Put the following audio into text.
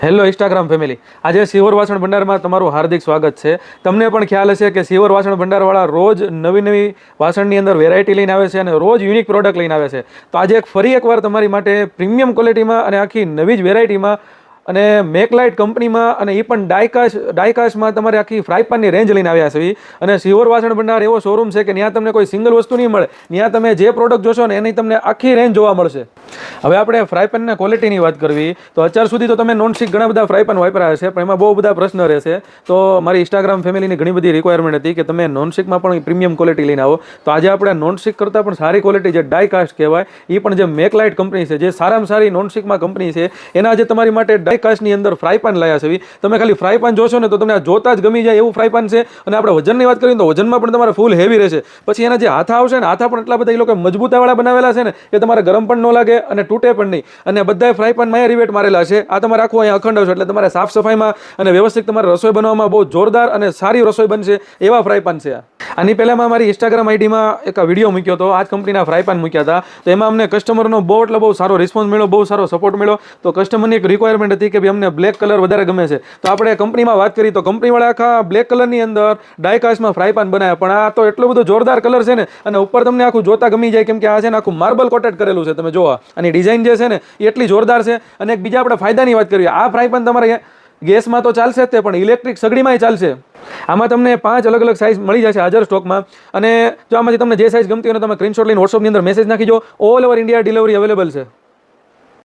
Hello Instagram family, આજે સિહોર વાસણ ભંડારમાં તમારું હાર્દિક સ્વાગત છે. તમને પણ ખ્યાલ હશે કે સિહોર વાસણ ભંડારવાળા રોજ નવી વાસણની અંદર વેરાયટી લઈને આવે છે અને રોજ યુનિક પ્રોડક્ટ લઈને આવે છે. તો આજે ફરી એકવાર તમારી માટે પ્રીમિયમ ક્વોલિટીમાં અને આખી નવી જ વેરાયટીમાં અને મેકલાઇટ કંપનીમાં અને એ પણ ડાયકાશમાં તમારે આખી ફ્રાય પેનની રેન્જ લઈને આવ્યા છે. અને સિહોર વાસણ ભંડાર એવો શોરૂમ છે કે ત્યાં તમને કોઈ સિંગલ વસ્તુ નહીં મળે, ત્યાં તમે જે પ્રોડક્ટ જોશો ને એની તમને આખી રેન્જ જોવા મળશે. હવે આપણે ફ્રાય પેનના ક્વોલિટીની વાત કરવી તો અત્યાર સુધી તો તમે નોનસ્ટિક ઘણા બધા ફ્રાય પેન વાપર્યા હશે, પણ એમાં બહુ બધા પ્રશ્ન રહેશે. તો મારી ઇન્સ્ટાગ્રામ ફેમિલીની ઘણી બધી રિક્વાયરમેન્ટ હતી કે તમે નોનસ્ટિકમાં પણ પ્રીમિયમ ક્વોલિટી લઈને આવો. તો આજે આપણે નોનસ્ટિક કરતાં પણ સારી ક્વોલિટી જે ડાયકાસ્ટ કહેવાય, એ પણ જે મેકલાઇટ કંપની છે, જે સારામાં સારી નોનસ્ટિકમાં કંપની છે, એના આજે તમારી માટે ડાયકાસ્ટની અંદર ફ્રાય પેન લાયા છે. તમે ખાલી ફ્રાય પેન જોશો ને તો તમને જોતા જ ગમી જાય એવું ફ્રાય પેન છે. અને આપણે વજનની વાત કરીએ તો વજનમાં પણ તમારે ફૂલ હેવી રહેશે. પછી એના જે હાથા આવશે ને, હાથા પણ એટલા બધા એ લોકો મજબૂતાવાળા બનાવેલા છે ને કે તમારે ગરમ પણ ન લાગે અને તૂટે પણ નહીં. અને બધા ફ્રાય પેન માં રિવેટ મારેલા છે. આ તમારે આખું અહીંયા અખંડ આવશે, એટલે તમારે સાફ સફાઈમાં અને વ્યવસ્થિત તમારે રસોઈ બનાવવામાં બહુ જોરદાર અને સારી રસોઈ બનશે એવા ફ્રાય પેન છે. આની પહેલાં મારી ઇન્સ્ટાગ્રામ આઈડીમાં એક વિડીયો મૂક્યો હતો, આ જ કંપનીના ફ્રાય પેન મૂક્યા હતા. તો એમાં અમને કસ્ટમરનો બહુ સારો રિસ્પોન્સ મળ્યો, બહુ સારો સપોર્ટ મળ્યો. તો કસ્ટમરની એક રિક્વાયરમેન્ટ હતી કે ભાઈ અમને બ્લેક કલર વધારે ગમે છે. તો આપણે કંપનીમાં વાત કરી તો કંપનીવાળા આખા બ્લેક કલરની અંદર ડાયકાસ્ટમાં ફ્રાય પેન બનાવ્યા. પણ આ તો એટલો બધો જોરદાર કલર છે ને, અને ઉપર તમને આખું જોતા ગમી જાય, કેમ કે આ છે ને આખું માર્બલ કોટેડ કરેલું છે. તમે જોવા અને ડિઝાઇન જે છે ને એ એટલી જોરદાર છે. અને એક બીજા આપણે ફાયદાની વાત કરીએ, આ ફ્રાય પેન તમારે ગેસમાં તો ચાલશે જ તે, પણ ઇલેક્ટ્રિક સગડીમાંય ચાલશે. આમાં તમને 5 અલગ અલગ સાઇઝ મળી જશે હાજર સ્ટોકમાં. અને જો આમાંથી તમને જે સાઇઝ ગમતી હોય ને તમે સ્ક્રીનશોટ લઈને વોટ્સઅપની અંદર મેસેજ નાખી દો. All over India delivery available છે.